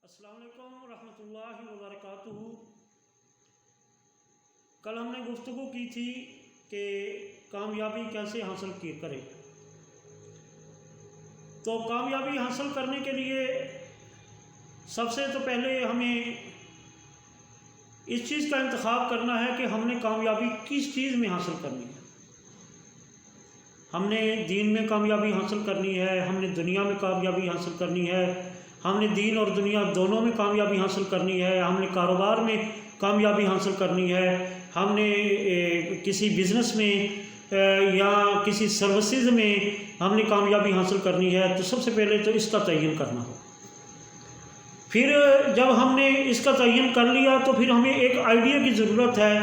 السلام علیکم ورحمۃ اللہ وبرکاتہ۔ کل ہم نے گفتگو کی تھی کہ کامیابی کیسے حاصل کرے۔ تو کامیابی حاصل کرنے کے لیے سب سے تو پہلے ہمیں اس چیز کا انتخاب کرنا ہے کہ ہم نے کامیابی کس چیز میں حاصل کرنی ہے۔ ہم نے دین میں کامیابی حاصل کرنی ہے، ہم نے دنیا میں کامیابی حاصل کرنی ہے، ہم نے دین اور دنیا دونوں میں کامیابی حاصل کرنی ہے، ہم نے کاروبار میں کامیابی حاصل کرنی ہے، ہم نے کسی بزنس میں یا کسی سروسز میں ہم نے کامیابی حاصل کرنی ہے۔ تو سب سے پہلے تو اس کا تعین کرنا ہو۔ پھر جب ہم نے اس کا تعین کر لیا تو پھر ہمیں ایک آئیڈیا کی ضرورت ہے،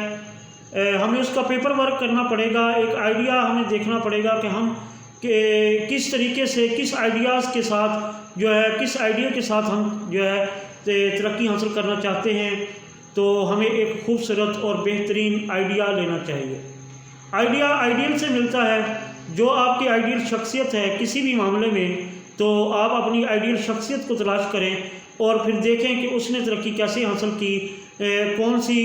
ہمیں اس کا پیپر ورک کرنا پڑے گا، ایک آئیڈیا ہمیں دیکھنا پڑے گا کہ ہم کس طریقے سے کس آئیڈیاز کے ساتھ کس آئیڈیا کے ساتھ ہم ترقی حاصل کرنا چاہتے ہیں۔ تو ہمیں ایک خوبصورت اور بہترین آئیڈیا لینا چاہیے۔ آئیڈیا آئیڈیل سے ملتا ہے، جو آپ کی آئیڈیل شخصیت ہے کسی بھی معاملے میں، تو آپ اپنی آئیڈیل شخصیت کو تلاش کریں اور پھر دیکھیں کہ اس نے ترقی کیسے حاصل کی، کون سی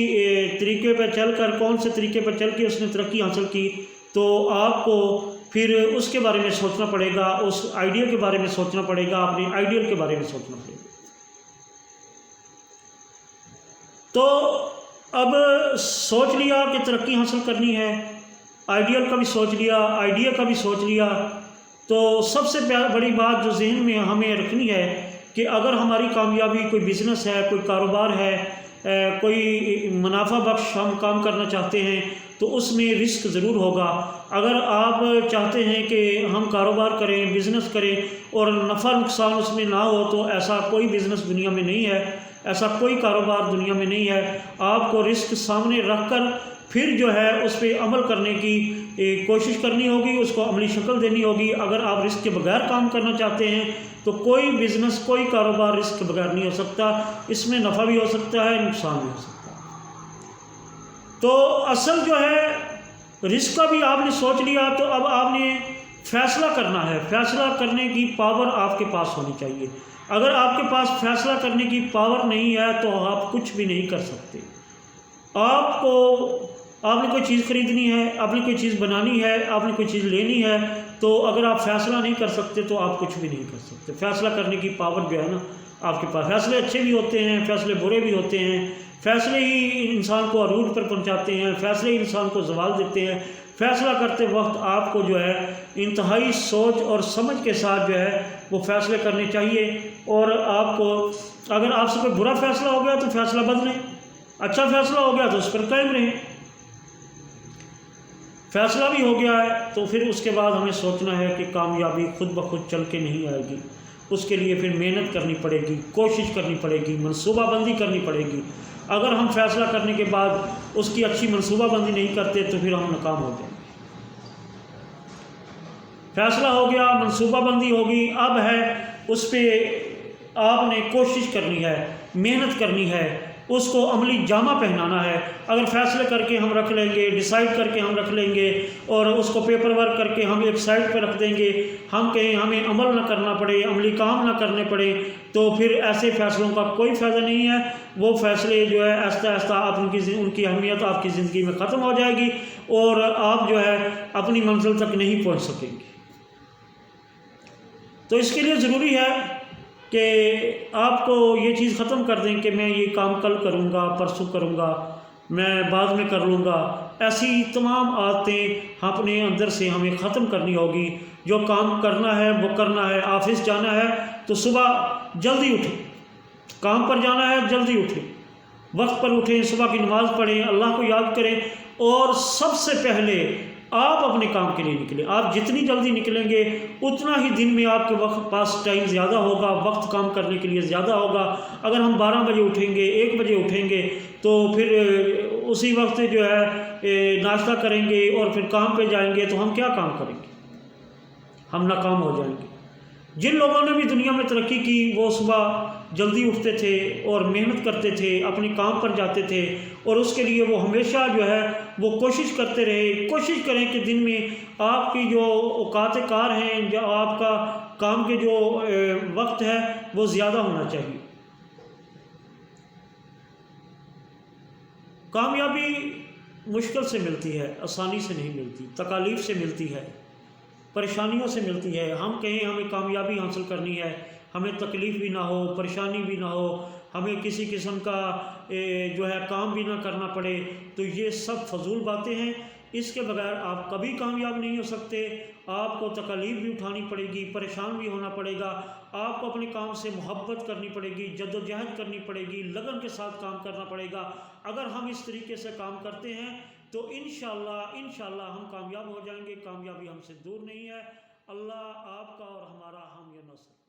طریقے پر چل کر کون سے طریقے پر چل کے اس نے ترقی حاصل کی۔ تو آپ کو پھر اس کے بارے میں سوچنا پڑے گا، اس آئیڈیا کے بارے میں سوچنا پڑے گا، اپنے آئیڈیل کے بارے میں سوچنا پڑے گا۔ تو اب سوچ لیا کہ ترقی حاصل کرنی ہے، آئیڈیل کا بھی سوچ لیا، آئیڈیا کا بھی سوچ لیا، تو سب سے بڑی بات جو ذہن میں ہمیں رکھنی ہے کہ اگر ہماری کامیابی کوئی بزنس ہے، کوئی کاروبار ہے، کوئی منافع بخش ہم کام کرنا چاہتے ہیں تو اس میں رسک ضرور ہوگا۔ اگر آپ چاہتے ہیں کہ ہم کاروبار کریں، بزنس کریں اور نفع نقصان اس میں نہ ہو، تو ایسا کوئی بزنس دنیا میں نہیں ہے، ایسا کوئی کاروبار دنیا میں نہیں ہے۔ آپ کو رسک سامنے رکھ کر پھر اس پہ عمل کرنے کی کوشش کرنی ہوگی، اس کو عملی شکل دینی ہوگی۔ اگر آپ رسک کے بغیر کام کرنا چاہتے ہیں تو کوئی بزنس، کوئی کاروبار رسک کے بغیر نہیں ہو سکتا۔ اس میں نفع بھی ہو سکتا ہے، نقصان بھی ہو سکتا ہے۔ تو اصل رسک کا بھی آپ نے سوچ لیا، تو اب آپ نے فیصلہ کرنا ہے۔ فیصلہ کرنے کی پاور آپ کے پاس ہونی چاہیے۔ اگر آپ کے پاس فیصلہ کرنے کی پاور نہیں ہے تو آپ کچھ بھی نہیں کر سکتے۔ آپ نے کوئی چیز خریدنی ہے، آپ نے کوئی چیز بنانی ہے، آپ نے کوئی چیز لینی ہے، تو اگر آپ فیصلہ نہیں کر سکتے تو آپ کچھ بھی نہیں کر سکتے۔ فیصلہ کرنے کی پاور نا آپ کے پاس۔ فیصلے اچھے بھی ہوتے ہیں، فیصلے برے بھی ہوتے ہیں، فیصلے ہی انسان کو عروج پر پہنچاتے ہیں، فیصلے ہی انسان کو زوال دیتے ہیں۔ فیصلہ کرتے وقت آپ کو انتہائی سوچ اور سمجھ کے ساتھ وہ فیصلے کرنے چاہیے۔ اور آپ کو اگر آپ سے کوئی برا فیصلہ ہو گیا تو فیصلہ بدلیں، اچھا فیصلہ ہو گیا تو اس پر قائم رہیں۔ فیصلہ بھی ہو گیا ہے تو پھر اس کے بعد ہمیں سوچنا ہے کہ کامیابی خود بخود چل کے نہیں آئے گی، اس کے لیے پھر محنت کرنی پڑے گی، کوشش کرنی پڑے گی، منصوبہ بندی کرنی پڑے گی۔ اگر ہم فیصلہ کرنے کے بعد اس کی اچھی منصوبہ بندی نہیں کرتے تو پھر ہم ناکام ہو جائیں گے۔ فیصلہ ہو گیا، منصوبہ بندی ہوگی، اب اس پہ آپ نے کوشش کرنی ہے، محنت کرنی ہے، اس کو عملی جامہ پہنانا ہے۔ اگر فیصلے کر کے ہم رکھ لیں گے، ڈیسائیڈ کر کے ہم رکھ لیں گے اور اس کو پیپر ورک کر کے ہم ایک سائٹ پہ رکھ دیں گے، ہم کہیں ہمیں عمل نہ کرنا پڑے، عملی کام نہ کرنے پڑے، تو پھر ایسے فیصلوں کا کوئی فائدہ نہیں ہے۔ وہ فیصلے آہستہ آہستہ ان کی اہمیت آپ کی زندگی میں ختم ہو جائے گی اور آپ اپنی منزل تک نہیں پہنچ سکیں گے۔ تو اس کے لیے ضروری ہے کہ آپ کو یہ چیز ختم کر دیں کہ میں یہ کام کل کروں گا، پرسوں کروں گا، میں بعد میں کر لوں گا۔ ایسی تمام عادتیں اپنے اندر سے ہمیں ختم کرنی ہوگی۔ جو کام کرنا ہے وہ کرنا ہے۔ آفس جانا ہے تو صبح جلدی اٹھیں، کام پر جانا ہے جلدی اٹھیں، وقت پر اٹھیں، صبح کی نماز پڑھیں، اللہ کو یاد کریں، اور سب سے پہلے آپ اپنے کام کے لیے نکلیں۔ آپ جتنی جلدی نکلیں گے اتنا ہی دن میں آپ کے پاس ٹائم زیادہ ہوگا، وقت کام کرنے کے لیے زیادہ ہوگا۔ اگر ہم 12 بجے اٹھیں گے، 1 بجے اٹھیں گے تو پھر اسی وقت ناشتہ کریں گے اور پھر کام پہ جائیں گے تو ہم کیا کام کریں گے؟ ہم ناکام ہو جائیں گے۔ جن لوگوں نے بھی دنیا میں ترقی کی وہ صبح جلدی اٹھتے تھے اور محنت کرتے تھے، اپنے کام پر جاتے تھے، اور اس کے لیے وہ ہمیشہ وہ کوشش کرتے رہے۔ کوشش کریں کہ دن میں آپ کی جو اوقات کار ہیں، جو آپ کا کام کے جو وقت ہے وہ زیادہ ہونا چاہیے۔ کامیابی مشکل سے ملتی ہے، آسانی سے نہیں ملتی، تکالیف سے ملتی ہے، پریشانیوں سے ملتی ہے۔ ہم کہیں ہمیں کامیابی حاصل کرنی ہے، ہمیں تکلیف بھی نہ ہو، پریشانی بھی نہ ہو، ہمیں کسی قسم کا جو ہے کام بھی نہ کرنا پڑے، تو یہ سب فضول باتیں ہیں۔ اس کے بغیر آپ کبھی کامیاب نہیں ہو سکتے۔ آپ کو تکالیف بھی اٹھانی پڑے گی، پریشان بھی ہونا پڑے گا، آپ کو اپنے کام سے محبت کرنی پڑے گی، جد و جہد کرنی پڑے گی، لگن کے ساتھ کام کرنا پڑے گا۔ اگر ہم اس طریقے سے کام کرتے ہیں تو انشاءاللہ ہم کامیاب ہو جائیں گے۔ کامیابی ہم سے دور نہیں ہے۔ اللہ آپ کا اور ہمارا حامی و ناصر۔